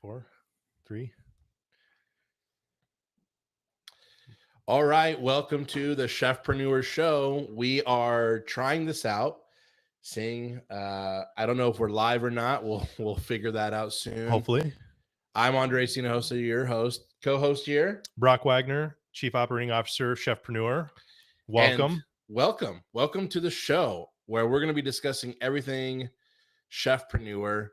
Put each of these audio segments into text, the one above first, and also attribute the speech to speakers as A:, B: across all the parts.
A: 4, 3.
B: All right, welcome to the Chefpreneur Show. We are trying this out, seeing. I don't know if we're live or not. We'll figure that out soon.
A: Hopefully.
B: I'm Andre Sinohosa, your host, co-host here.
A: Brock Wagner, Chief Operating Officer, Chefpreneur. Welcome.
B: And welcome to the show where we're going to be discussing everything Chefpreneur.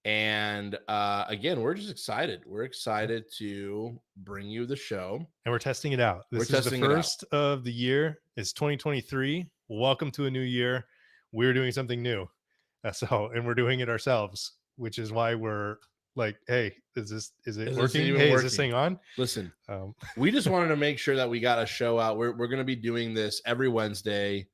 B: And again, we're just excited. We're excited to bring you the show.
A: And we're testing it out. This is the first of the year. It's 2023. Welcome to a new year. We're doing something new. And we're doing it ourselves, which is why we're like, hey, is it working? Hey, is this thing on?
B: Listen, we just wanted to make sure that we got a show out. We're going to be doing this every Wednesday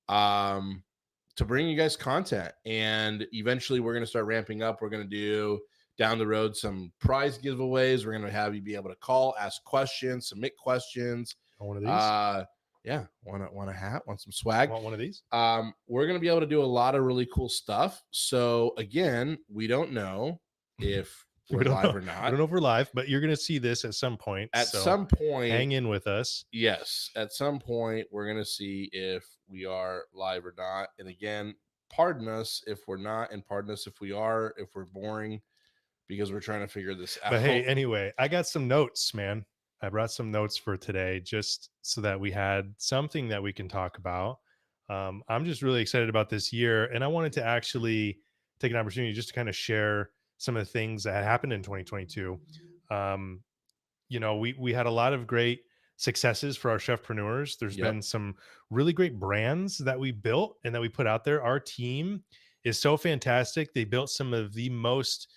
B: to bring you guys content. And eventually we're going to start ramping up. We're going to do down the road some prize giveaways. We're going to have you be able to call, ask questions, submit questions.
A: One of these?
B: Yeah. Want a hat? Want some swag?
A: Want one of these?
B: We're going to be able to do a lot of really cool stuff. So again, we don't know if we're live or not.
A: I don't know if we're live, but you're going to see this at some point.
B: At some point,
A: hang in with us.
B: Yes. At some point, we're going to see if we are live or not. And again, pardon us if we're not, and pardon us if we are, if we're boring, because we're trying to figure this out.
A: But hey, anyway, I got some notes, man. I brought some notes for today just so that we had something that we can talk about. I'm just really excited about this year, and I wanted to actually take an opportunity just to kind of share some of the things that happened in 2022. We had a lot of great successes for our chefpreneurs. There's been some really great brands that we built and that we put out there. Our team is so fantastic. They built some of the most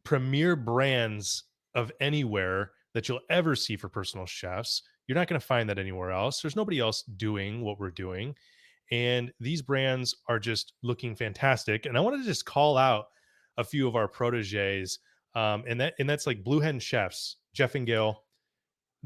A: premier brands of anywhere that you'll ever see for personal chefs. You're not going to find that anywhere else. There's nobody else doing what we're doing. And these brands are just looking fantastic. And I wanted to just call out a few of our proteges. And that's like Blue Hen Chefs, Jeff and Gail.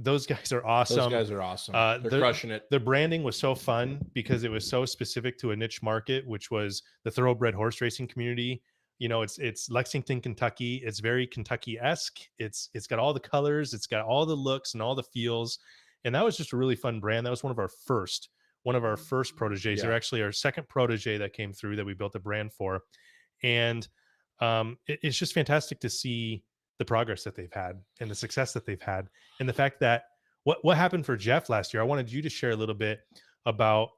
A: Those guys are awesome.
B: They're crushing it.
A: The branding was so fun because it was so specific to a niche market, which was the thoroughbred horse racing community. It's Lexington, Kentucky. It's very Kentucky-esque. It's got all the colors. It's got all the looks and all the feels. And that was just a really fun brand. That was one of our first proteges.
B: Yeah.
A: They're actually our second protege that came through that we built a brand for. And it's just fantastic to see the progress that they've had and the success that they've had. And the fact that what happened for Jeff last year, I wanted you to share a little bit about,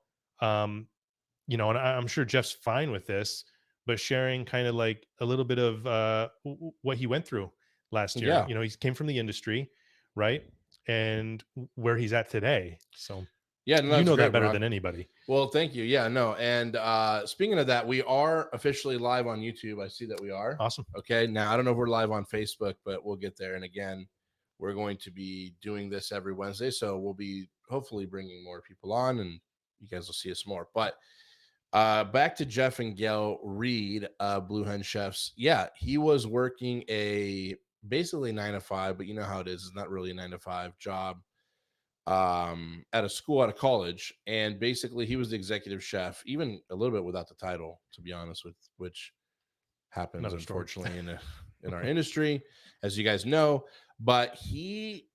A: and I'm sure Jeff's fine with this, but sharing kind of like a little bit of what he went through last year.
B: Yeah.
A: He came from the industry, right? And where he's at today. So
B: yeah, no, you know
A: that better than anybody.
B: Well, thank you. Yeah, no. And speaking of that, we are officially live on YouTube. I see that we are.
A: Awesome.
B: Okay. Now, I don't know if we're live on Facebook, but we'll get there. And again, we're going to be doing this every Wednesday. So we'll be hopefully bringing more people on and you guys will see us more. But back to Jeff and Gail Reed, Blue Hen Chefs. Yeah, he was working basically 9 to 5, but you know how it is. It's not really a 9 to 5 job at a school, at a college. And basically he was the executive chef, even a little bit without the title, to be honest, which happens unfortunately in our industry, as you guys know. But he,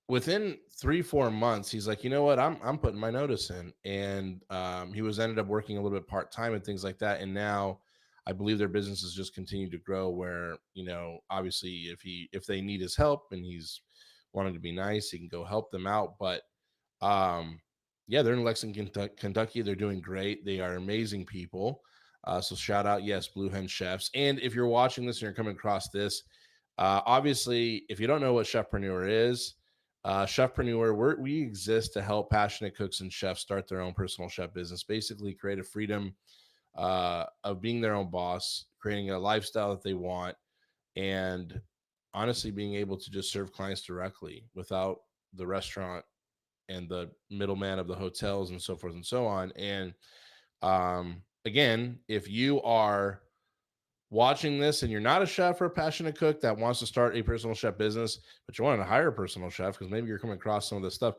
B: within 3-4 months, he's like, you know what, I'm putting my notice in. And he ended up working a little bit part-time and things like that. And now I believe their business has just continued to grow where, obviously if they need his help and he's wanted to be nice, he can go help them out. But they're in Lexington, Kentucky. They're doing great. They are amazing people. So shout out, yes, Blue Hen Chefs. And if you're watching this and you're coming across this, obviously, if you don't know what Chefpreneur is, Chefpreneur, we exist to help passionate cooks and chefs start their own personal chef business, basically create a freedom of being their own boss, creating a lifestyle that they want, and honestly being able to just serve clients directly without the restaurant and the middleman of the hotels and so forth and so on. And again, if you are watching this and you're not a chef or a passionate cook that wants to start a personal chef business, but you want to hire a personal chef because maybe you're coming across some of this stuff,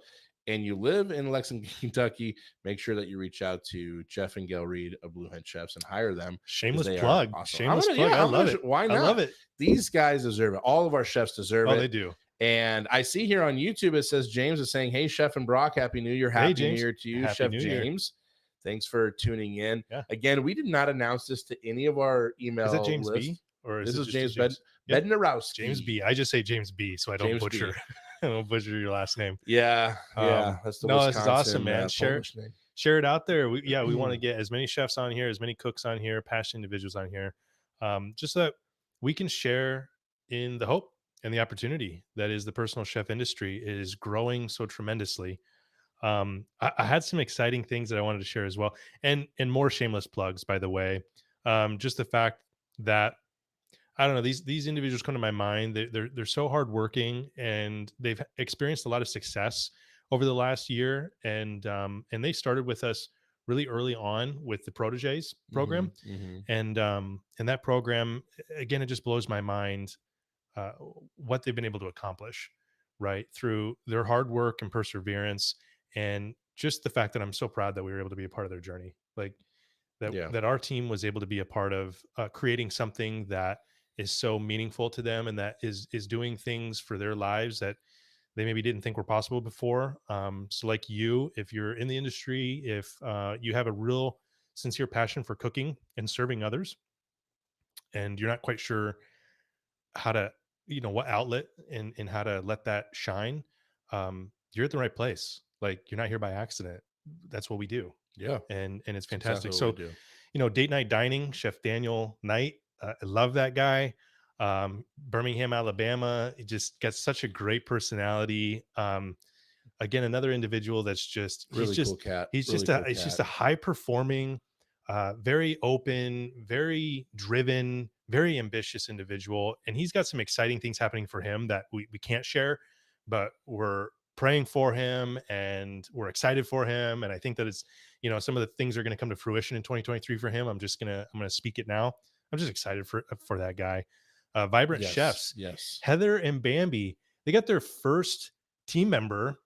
B: and you live in Lexington, Kentucky, make sure that you reach out to Jeff and Gail Reed of Blue Hen Chefs and hire them because
A: Shameless
B: they are
A: plug.
B: awesome.
A: Shameless plug. I love it.
B: Why
A: I love
B: not?
A: it.
B: These guys deserve it. All of our chefs deserve
A: Oh,
B: it.
A: they do.
B: And I see here on YouTube, it says James is saying, "Hey, Chef and Brock, Happy New Year. Happy New Year to you,
A: Happy
B: Chef
A: New Year.
B: James. Thanks for tuning in."
A: Yeah.
B: Again, we did not announce this to any of our email
A: Is that James
B: list.
A: B? Or
B: This is James
A: Yep.
B: Bednarowski.
A: James B. I just say James B, so I don't
B: James
A: butcher.
B: B.
A: I don't butcher your last name.
B: Yeah, that's the
A: no,
B: Wisconsin,
A: this is awesome, man. Share it out there. We want to get as many chefs on here, as many cooks on here, passionate individuals on here, just so that we can share in the hope and the opportunity that is the personal chef industry. It is growing so tremendously. I had some exciting things that I wanted to share as well, and more shameless plugs, by the way. Just the fact that I don't know, these individuals come to my mind. They're so hardworking, and they've experienced a lot of success over the last year, and they started with us really early on with the Proteges program, and that program, again, it just blows my mind uh, what they've been able to accomplish, right, through their hard work and perseverance, and just the fact that I'm so proud that we were able to be a part of their journey, like that our team was able to be a part of creating something that is so meaningful to them, and that is doing things for their lives that they maybe didn't think were possible before. So like you, if you're in the industry, if you have a real sincere passion for cooking and serving others, and you're not quite sure how to, what outlet and how to let that shine, you're at the right place. Like, you're not here by accident. That's what we do.
B: Yeah.
A: And it's
B: That's
A: fantastic.
B: exactly what we
A: So, date night dining, Chef Daniel Knight, I love that guy. Birmingham, Alabama, he just got such a great personality. Again, another individual that's just
B: Really cool cat.
A: he's
B: Really
A: just
B: cool
A: a it's
B: cat.
A: just a high performing, very open, very driven, very ambitious individual, and he's got some exciting things happening for him that we can't share, but we're praying for him and we're excited for him. And I think that it's, some of the things are going to come to fruition in 2023 for him. I'm gonna speak it now. I'm just excited for that guy. Vibrant Chefs,
B: Yes.
A: Heather and Bambi, they got their first team member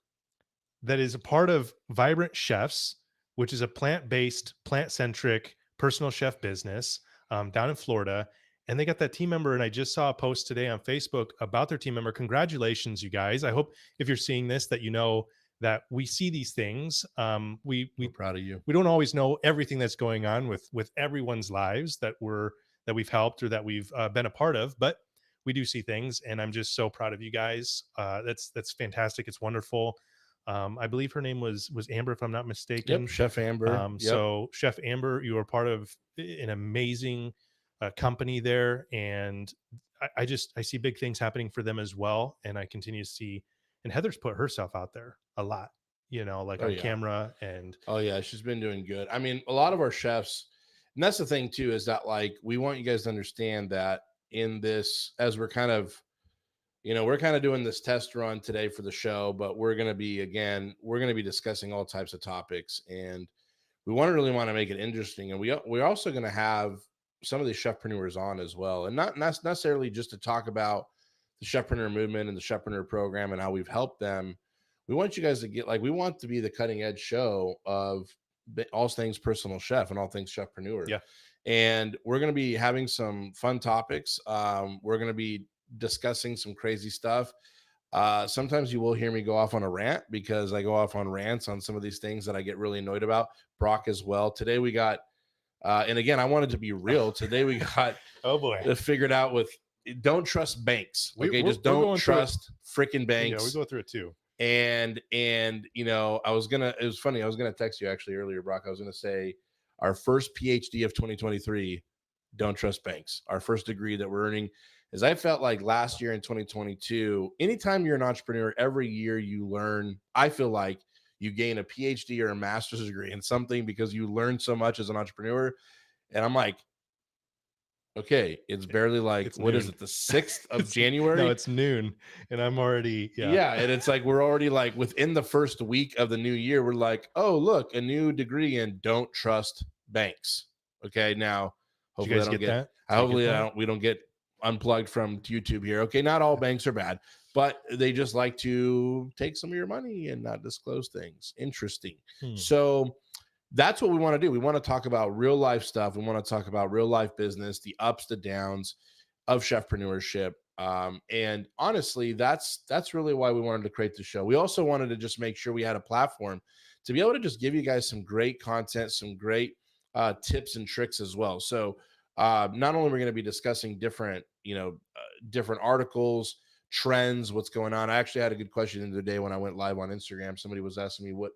A: that is a part of Vibrant Chefs, which is a plant-based, plant-centric personal chef business down in Florida. And they got that team member. And I just saw a post today on Facebook about their team member. Congratulations, you guys. I hope if you're seeing this, that you know that we see these things. We're
B: proud of you.
A: We don't always know everything that's going on with everyone's lives that we've helped or that we've been a part of, but we do see things. And I'm just so proud of you guys. That's fantastic. It's wonderful. I believe her name was Amber, if I'm not mistaken.
B: Yep, Chef Amber.
A: So Chef Amber, you are part of an amazing company there, and I see big things happening for them as well. And I continue to see, and Heather's put herself out there a lot, like on camera. And
B: oh yeah, she's been doing good. I mean, a lot of our chefs, and that's the thing too, is that like we want you guys to understand that in this, as we're kind of doing this test run today for the show, but we're going to be discussing all types of topics, and we really want to make it interesting. And we're also going to have some of these chefpreneurs on as well, and not necessarily just to talk about the chefpreneur movement and the chefpreneur program and how we've helped them. We want you guys to we want to be the cutting edge show of all things personal chef and all things chefpreneur.
A: Yeah.
B: And we're going to be having some fun topics. We're going to be discussing some crazy stuff. Sometimes you will hear me go off on a rant because I go off on rants on some of these things that I get really annoyed about. Brock as well. Today we got, and again, I wanted to be real. Today we got
A: oh boy,
B: figured out with don't trust banks. Okay, just don't trust freaking banks.
A: Yeah, we go through it too.
B: And it was funny. I was gonna text you actually earlier, Brock. I was gonna say our first PhD of 2023, don't trust banks. Our first degree that we're earning. Is I felt like last year in 2022, anytime you're an entrepreneur, every year you learn, I feel like you gain a PhD or a master's degree in something because you learn so much as an entrepreneur. And I'm like, okay, it's barely
A: it's
B: what
A: noon.
B: Is it, the 6th of January?
A: No, it's noon. And I'm already,
B: yeah. And it's like, we're already like within the first week of the new year, we're like, oh, look, a new degree in don't trust banks. Okay. Now, hopefully I don't get, we don't get unplugged from YouTube here. Okay, not all banks are bad, but they just like to take some of your money and not disclose things. Interesting. So that's what we want to do. We want to talk about real life stuff. We want to talk about real life business, the ups, the downs of chefpreneurship. And honestly, that's really why we wanted to create the show. We also wanted to just make sure we had a platform to be able to just give you guys some great content, some great tips and tricks as well. So not only are we going to be discussing different, different articles, trends, what's going on. I actually had a good question the other day when I went live on Instagram. Somebody was asking me what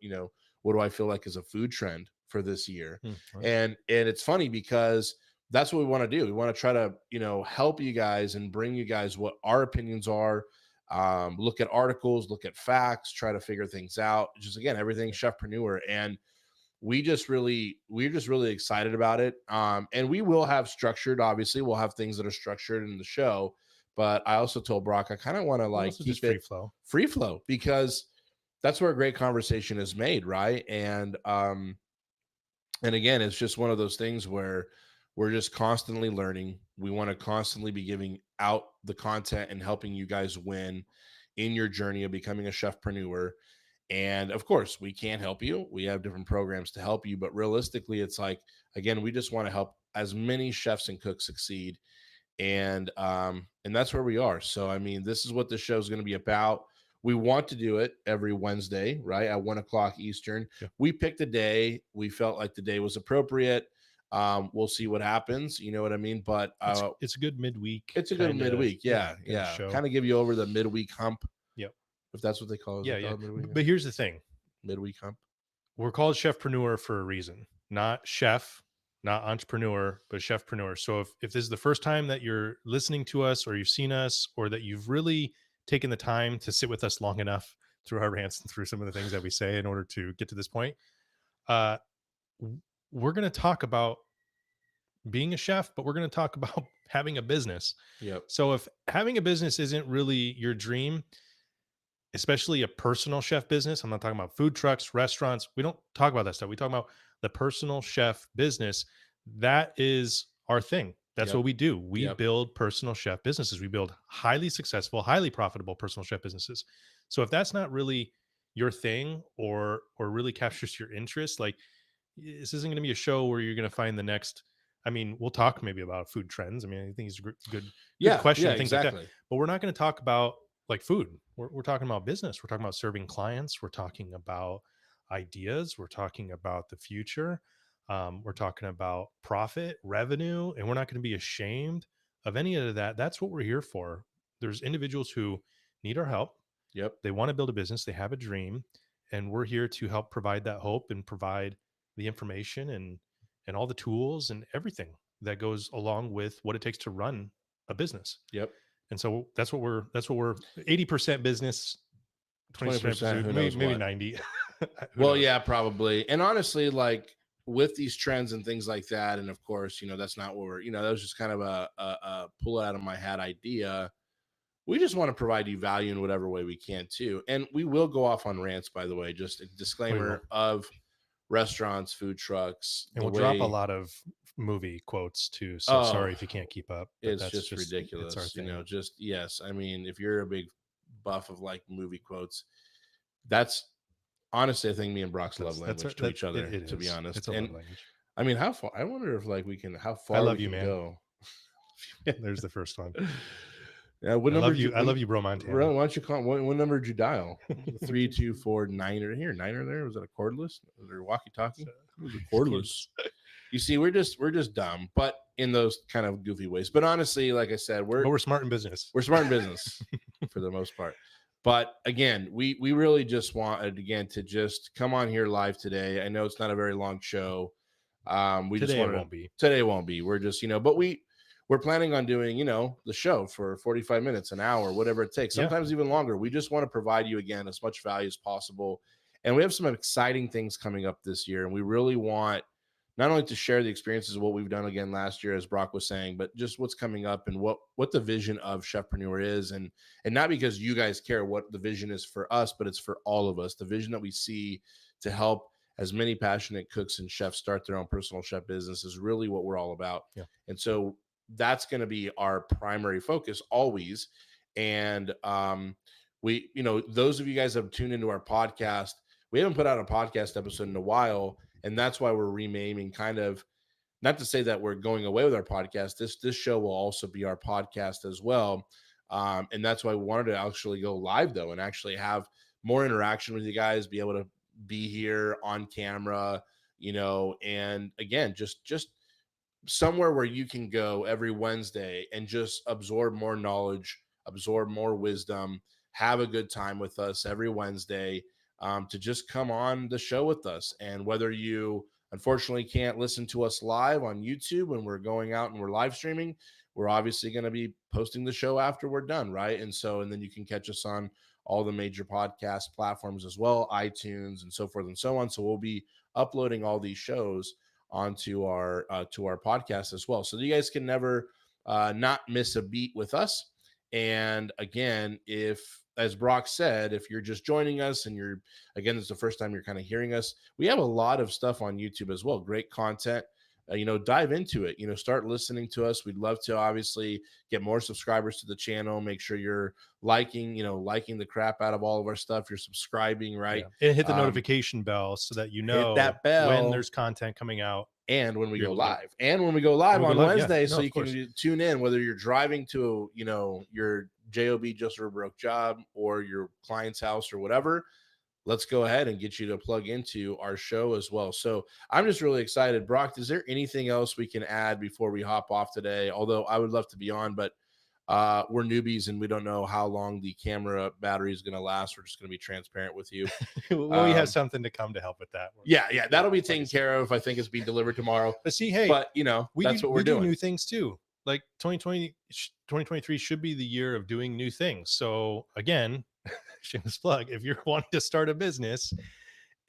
B: do I feel like is a food trend for this year?
A: Right.
B: And it's funny because that's what we want to do. We want to try to, help you guys and bring you guys what our opinions are. Look at articles, look at facts, try to figure things out. Just again, everything chefpreneur. And we're just really excited about it. And we will have structured, obviously, we'll have things that are structured in the show. But I also told Brock, I kind of want to like keep it free flow because that's where a great conversation is made, right? And again, it's just one of those things where we're just constantly learning. We want to constantly be giving out the content and helping you guys win in your journey of becoming a chefpreneur. And of course, we can't help you. We have different programs to help you, but realistically, it's like, again, we just want to help as many chefs and cooks succeed. And that's where we are. So, I mean, this is what the show is going to be about. We want to do it every Wednesday, right? At 1:00 Eastern.
A: Yeah.
B: We picked a day. We felt like the day was appropriate. We'll see what happens. You know what I mean? But
A: it's a good midweek.
B: It's a good midweek. Yeah. Kind of give you over the midweek hump.
A: Yep.
B: If that's what they call it.
A: Yeah. But here's the thing.
B: Midweek hump.
A: We're called Chefpreneur for a reason, not chef, not entrepreneur, but chefpreneur. So if this is the first time that you're listening to us or you've seen us or that you've really taken the time to sit with us long enough through our rants and through some of the things that we say in order to get to this point, we're going to talk about being a chef, but we're going to talk about having a business.
B: Yep.
A: So if having a business isn't really your dream, especially a personal chef business, I'm not talking about food trucks, restaurants. We don't talk about that stuff. We talk about the personal chef business. That is our thing. That's what we do. We build personal chef businesses. We build highly successful, highly profitable personal chef businesses. So if that's not really your thing or really captures your interest, like this isn't going to be a show where you're going to find the next. I mean, we'll talk maybe about food trends. I mean, I think it's a good question. Things like that. But we're not going to talk about like food. We're talking about business. We're talking about serving clients. We're talking about ideas. We're talking about the future. We're talking about profit, revenue, and we're not going to be ashamed of any of that. That's what we're here for. There's individuals who need our help.
B: Yep.
A: They want to build a business. They have a dream, and we're here to help provide that hope and provide the information and all the tools and everything that goes along with what it takes to run a business.
B: Yep.
A: And so that's what we're 80% business, 20%, maybe 90.
B: Well, yeah, probably. And honestly, like with these trends and things like that, and of course, that's not what we're, that was just kind of a pull it out of my hat idea. We just want to provide you value in whatever way we can too. And we will go off on rants, by the way, just a disclaimer of restaurants, food trucks.
A: And we'll drop a lot of movie quotes too. So sorry if you can't keep up.
B: It's just ridiculous. It's yes. I mean, if you're a big buff of like movie quotes, that's honestly, I think me and Brock's love language to each other, to be honest.
A: It's a love language.
B: I mean, how far? I wonder if like how far
A: I love
B: we
A: you,
B: can
A: man.
B: go.
A: There's the first one.
B: Yeah, what number?
A: I love you, bro, Montana.
B: Why don't you call? What number did you dial? 3, 2, 4, 9 or here, 9 or there? Was that a cordless? Was there walkie-talkie? It was a cordless. You see, we're just dumb, but in those kind of goofy ways. But honestly, like I said, we're
A: smart in business.
B: We're smart in business for the most part. But again, we really just wanted to just come on here live today. I know it's not a very long show. Today it won't be. We're just but we're planning on doing the show for 45 minutes, an hour, whatever it takes. Sometimes even longer. We just want to provide you again as much value as possible. And we have some exciting things coming up this year, and we really want not only to share the experiences of what we've done again last year, as Brock was saying, but just what's coming up and what the vision of Chefpreneur is. And not because you guys care what the vision is for us, but it's for all of us. The vision that we see to help as many passionate cooks and chefs start their own personal chef business is really what we're all about.
A: Yeah.
B: And so that's going to be our primary focus always. And we, those of you guys that have tuned into our podcast, we haven't put out a podcast episode in a while, and that's why we're renaming, kind of, not to say that we're going away with our podcast. This show will also be our podcast as well. And that's why we wanted to actually go live, though, and actually have more interaction with you guys, be able to be here on camera, and again, just somewhere where you can go every Wednesday and just absorb more knowledge, absorb more wisdom, have a good time with us every Wednesday, to just come on the show with us. And whether you unfortunately can't listen to us live on YouTube when we're going out and we're live streaming, we're obviously going to be posting the show after we're done, right? And then you can catch us on all the major podcast platforms as well, iTunes and so forth and so on. So we'll be uploading all these shows onto our to our podcast as well, so you guys can never not miss a beat with us. And again, if, as Brock said, if you're just joining us and it's the first time you're kind of hearing us, we have a lot of stuff on YouTube as well, great content. Dive into it, start listening to us. We'd love to obviously get more subscribers to the channel. Make sure you're liking the crap out of all of our stuff. You're subscribing, right?
A: Yeah. And hit the notification bell so that
B: hit that bell
A: when there's content coming out.
B: And when we go live, on Wednesday, so you can tune in, whether you're driving to, your job, just for a broke job, or your client's house or whatever. Let's go ahead and get you to plug into our show as well. So I'm just really excited. Brock, is there anything else we can add before we hop off today? Although I would love to be on, but we're newbies and we don't know how long the camera battery is going to last. We're just going to be transparent with you.
A: We have something to come to help with that.
B: Yeah, that'll be taken care of. I think it's being delivered tomorrow.
A: But see, hey,
B: that's what we're doing.
A: Do new things too. Like 2023 should be the year of doing new things. So again, shameless plug, if you're wanting to start a business,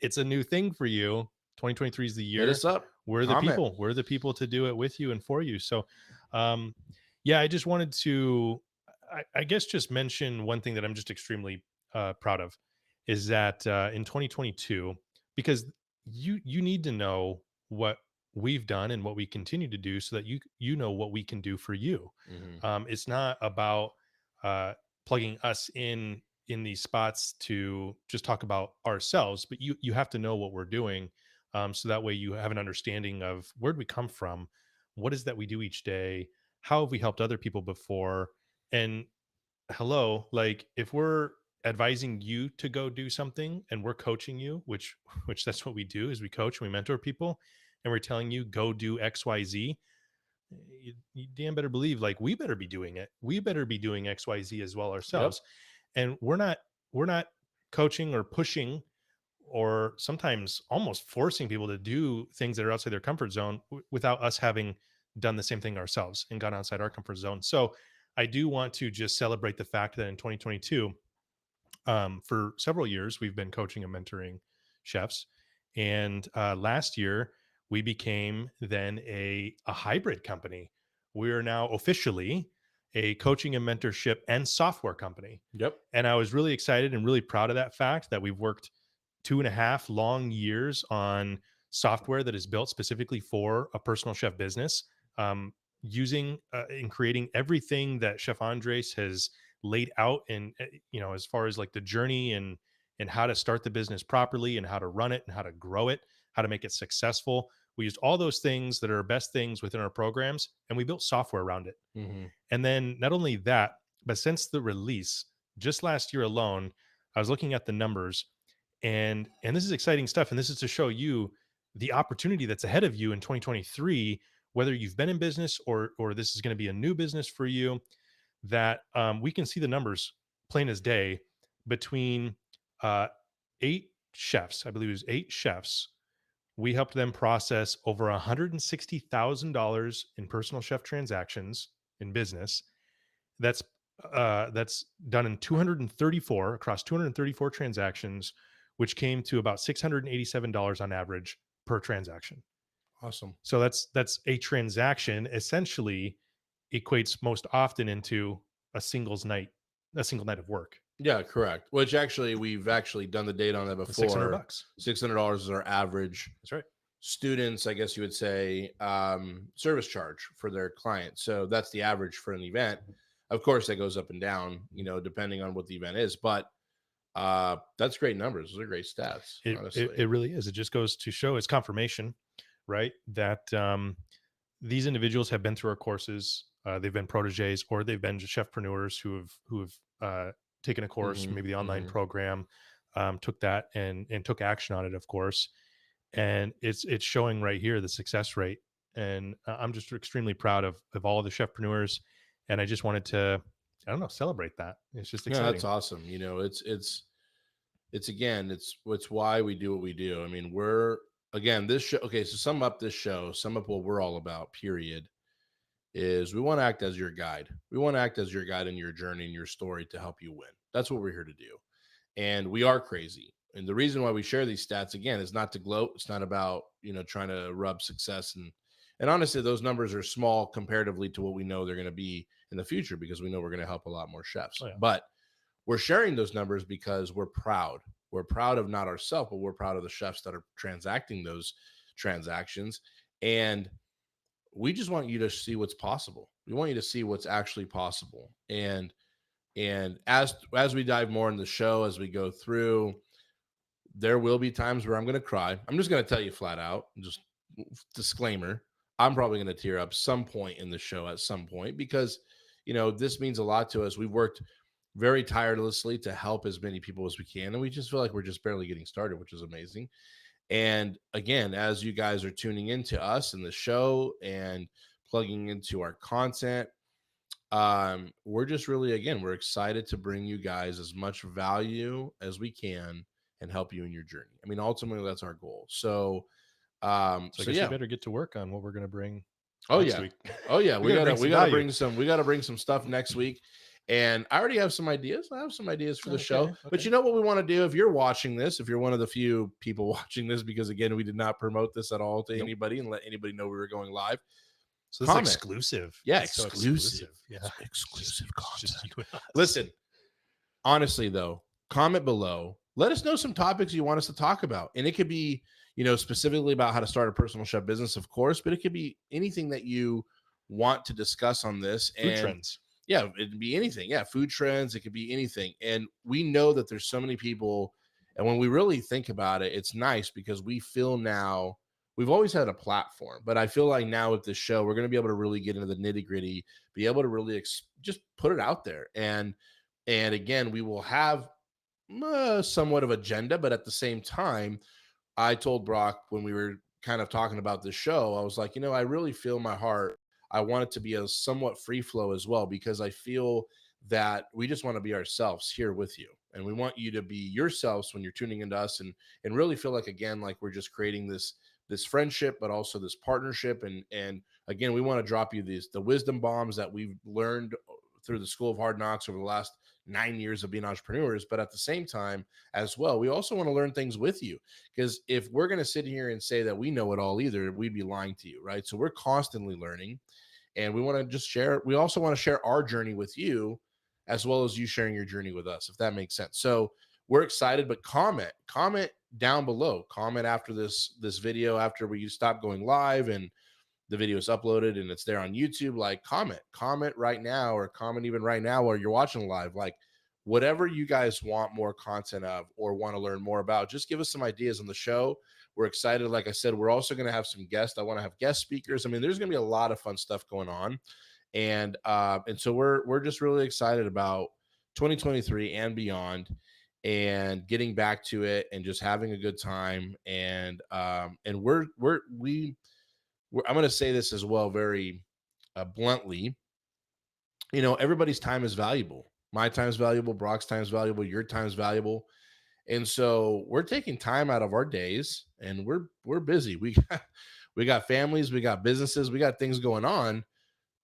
A: it's a new thing for you. 2023 is the year.
B: Hit us up.
A: We're the people. We're the people to do it with you and for you. So I just wanted to, I guess, just mention one thing that I'm just extremely proud of is that in 2022, because you need to know what we've done and what we continue to do so that you know what we can do for you.
B: Mm-hmm.
A: It's not about plugging us in these spots to just talk about ourselves, but you have to know what we're doing, so that way you have an understanding of where do we come from, what is that we do each day, how have we helped other people before, and hello, like if we're advising you to go do something and we're coaching you, which that's what we do, is we coach and we mentor people, and we're telling you go do XYZ, you damn better believe like we better be doing it. We better be doing XYZ as well ourselves. Yep. And we're not coaching or pushing or sometimes almost forcing people to do things that are outside their comfort zone without us having done the same thing ourselves and gone outside our comfort zone. So I do want to just celebrate the fact that in 2022, for several years, we've been coaching and mentoring chefs. And last year, we became then a hybrid company. We are now officially a coaching and mentorship and software company.
B: Yep.
A: And I was really excited and really proud of that fact that we've worked 2.5 long years on software that is built specifically for a personal chef business, using and creating everything that Chef Andres has laid out in, as far as like the journey and how to start the business properly and how to run it and how to grow it, how to make it successful. We used all those things that are best things within our programs, and we built software around it.
B: Mm-hmm.
A: And then not only that, but since the release, just last year alone, I was looking at the numbers, and this is exciting stuff. And this is to show you the opportunity that's ahead of you in 2023, whether you've been in business or this is going to be a new business for you, that we can see the numbers plain as day between 8 chefs. I believe it was 8 chefs. We helped them process over $160,000 in personal chef transactions in business. That's done in 234 across 234 transactions, which came to about $687 on average per transaction.
B: Awesome.
A: So that's a transaction essentially equates most often into a single night of work.
B: Yeah, correct. Which actually we've actually done the data on that before.
A: $600.
B: $600 is our average.
A: That's right.
B: students, I guess you would say, service charge for their clients. So that's the average for an event. Of course, that goes up and down, depending on what the event is. But that's great numbers. Those are great stats, honestly.
A: It really is. It just goes to show, it's confirmation, right? That these individuals have been through our courses. They've been proteges, or they've been chefpreneurs who have taken a course, maybe the online program, took that and took action on it, of course. And it's showing right here the success rate. And I'm just extremely proud of all the chefpreneurs. And I just wanted to, I don't know, celebrate that. It's just
B: Yeah, that's
A: exciting.
B: awesome. It's again, it's why we do what we do. I mean, we're again this show. Okay, so sum up this show. Sum up what we're all about. Period. Is we want to act as your guide. We want to act as your guide in your journey and your story to help you win. That's what we're here to do. And we are crazy. And the reason why we share these stats again is not to gloat. It's not about trying to rub success and honestly, those numbers are small comparatively to what we know they're going to be in the future because we know we're going to help a lot more chefs.
A: Oh, yeah.
B: But we're sharing those numbers because we're proud. We're proud of not ourselves, but we're proud of the chefs that are transacting those transactions. And we just want you to see what's possible. We want you to see what's actually possible. And as we dive more in the show, as we go through, there will be times where I'm going to cry. I'm just going to tell you flat out, just disclaimer. I'm probably going to tear up some point in the show at some point because, this means a lot to us. We've worked very tirelessly to help as many people as we can. And we just feel like we're just barely getting started, which is amazing. And again, as you guys are tuning into us and the show and plugging into our content, we're just really, again, we're excited to bring you guys as much value as we can and help you in your journey. I mean, ultimately, that's our goal. So,
A: So I guess
B: yeah.
A: we better get to work on what we're going to bring
B: Oh
A: next
B: yeah.
A: week.
B: Oh yeah. we gotta bring
A: value.
B: bring some stuff next week. And I already have some ideas. I have some ideas for the show.
A: Okay.
B: But you know what we want to do? If you're watching this, if you're one of the few people watching this, because again, we did not promote this at all to anybody and let anybody know we were going live.
A: So it's exclusive.
B: Yeah,
A: it's
B: exclusive.
A: So yeah.
B: It's exclusive
A: Just
B: content.
A: you and us.
B: Listen, honestly though, comment below. Let us know some topics you want us to talk about. And it could be, specifically about how to start a personal chef business, of course, but it could be anything that you want to discuss on this.
A: Food trends.
B: Yeah, it'd be anything. Yeah, food trends. It could be anything. And we know that there's so many people. And when we really think about it, it's nice because we feel now we've always had a platform, but I feel like now with this show, we're going to be able to really get into the nitty gritty, be able to really just put it out there. And again, we will have somewhat of agenda, but at the same time, I told Brock when we were kind of talking about this show, I was like, I really feel my heart. I want it to be a somewhat free flow as well, because I feel that we just want to be ourselves here with you. And we want you to be yourselves when you're tuning into us and really feel like, again, like we're just creating this friendship, but also this partnership. And again, we want to drop you the wisdom bombs that we've learned through the School of Hard Knocks over the last 9 years of being entrepreneurs. But at the same time as well, we also want to learn things with you, because if we're going to sit here and say that we know it all either, we'd be lying to you, right? So we're constantly learning, and we want to just share. We also want to share our journey with you, as well as you sharing your journey with us, if that makes sense. So we're excited, but comment down below, comment after this video, after we stop going live and the video is uploaded and it's there on YouTube. Like comment right now, or comment even right now while you're watching live, like whatever you guys want more content of or want to learn more about. Just give us some ideas on the show. We're excited. Like I said, we're also going to have some guests. I want to have guest speakers. I mean, there's going to be a lot of fun stuff going on. And so we're just really excited about 2023 and beyond, and getting back to it and just having a good time. And I'm going to say this as well, very bluntly. Everybody's time is valuable. My time is valuable. Brock's time is valuable. Your time is valuable. And so we're taking time out of our days, and we're busy. We got families, we got businesses, we got things going on.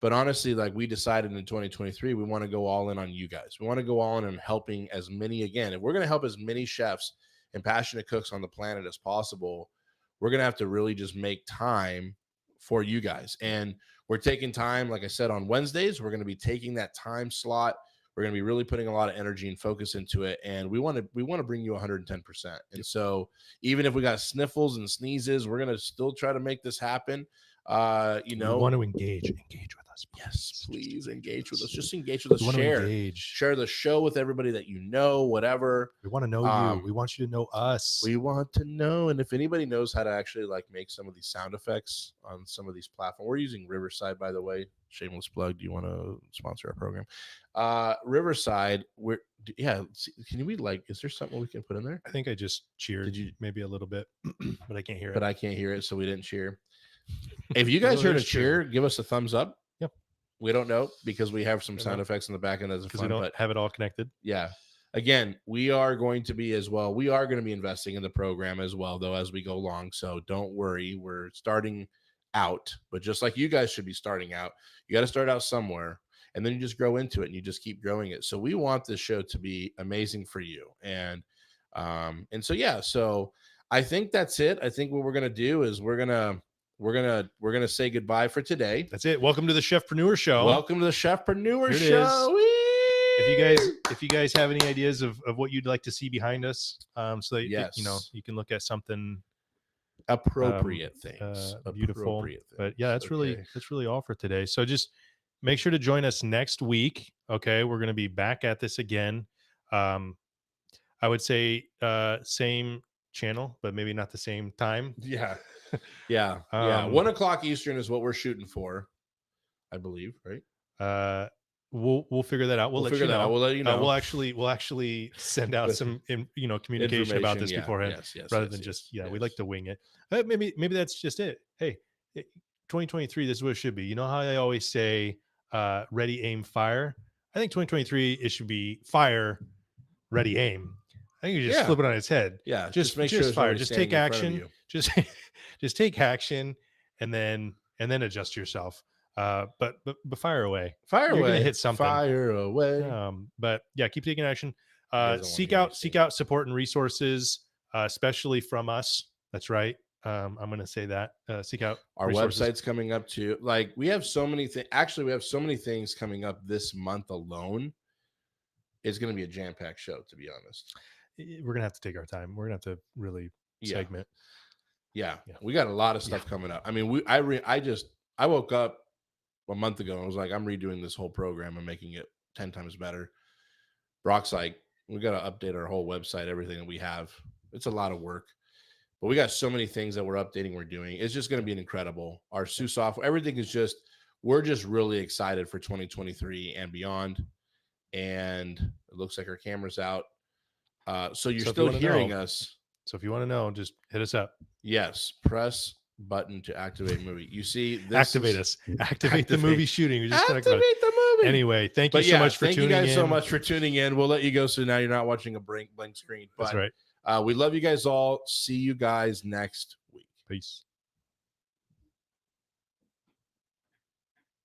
B: But honestly, like we decided in 2023, we want to go all in on you guys. We want to go all in on helping as many, again, if we're going to help as many chefs and passionate cooks on the planet as possible, we're going to have to really just make time for you guys. And we're taking time, like I said, on Wednesdays, we're going to be taking that time slot We're going to be really putting a lot of energy and focus into it, and we want to bring you 110%. And so even if we got sniffles and sneezes, we're going to still try to make this happen. You know,
A: we want to engage with us.
B: Yes, please engage with us. Just engage with us.
A: We want to engage.
B: Share the show with everybody that you know, whatever.
A: We want to know you. We want you to know us.
B: We want to know. And if anybody knows how to actually like make some of these sound effects on some of these platforms, we're using Riverside, by the way. Shameless plug. Do you want to sponsor our program? Riverside, can we like, is there something we can put in there?
A: I think I just cheered. Did you maybe a little bit, but I can't hear it.
B: But I can't hear it, so we didn't cheer. If you guys heard a cheer, give us a thumbs up.
A: Yep.
B: We don't know because we have some sound effects in the back end that's
A: because we don't have it all connected.
B: Yeah. Again, we are going to be as well. We are going to be investing in the program as well, though, as we go along. So don't worry. We're starting out, but just like you guys should be starting out, you got to start out somewhere, and then you just grow into it and you just keep growing it. So we want this show to be amazing for you. And so, yeah, so I think that's it. I think what we're going to do is we're going to say goodbye for today.
A: That's it. Welcome to the Chefpreneur Show.
B: Welcome to the Chefpreneur Show.
A: If you guys have any ideas of what you'd like to see behind us, so that you can look at something
B: appropriate things,
A: beautiful.
B: Appropriate things.
A: But yeah, that's really all for today. So just make sure to join us next week. Okay, we're going to be back at this again. I would say same channel, but maybe not the same time.
B: Yeah. Yeah. 1 o'clock Eastern is what we're shooting for, I believe, right?
A: We'll figure that out. We'll let you know.
B: We'll let you know.
A: We'll actually send out some communication about this beforehand, rather than just we like to wing it. Maybe that's just it. Hey, 2023, this is what it should be. You know how I always say ready, aim, fire? I think 2023 it should be fire, ready, aim. I think you just flip it on its head.
B: Yeah,
A: just make sure fire. Just take action. Just take action, and then adjust yourself. But fire away. You're gonna hit something.
B: Fire away.
A: But yeah, keep taking action. Seek out support and resources, especially from us. That's right. I'm gonna say that. Seek out
B: our
A: resources.
B: Website's coming up too. Like we have so many things. Actually, we have so many things coming up this month alone. It's gonna be a jam-packed show, to be honest.
A: We're gonna have to take our time. We're gonna have to really segment.
B: Yeah, we got a lot of stuff coming up. I mean, I woke up a month ago and I was like, I'm redoing this whole program and making it 10 times better. Brock's like, we got to update our whole website, everything that we have. It's a lot of work, but we got so many things that we're updating, we're doing. It's just going to be incredible. Our Sue software, everything is we're just really excited for 2023 and beyond. And it looks like our camera's out. So you're still hearing us.
A: So if you want to know, just hit us up.
B: Yes. Press button to activate movie. You see,
A: activate the movie shooting. We just
B: activate the movie.
A: Anyway, thank you so much for tuning in.
B: Thank you guys so much for tuning in. We'll let you go, so now you're not watching a blank screen. But,
A: that's right.
B: We love you guys all. See you guys next week.
A: Peace.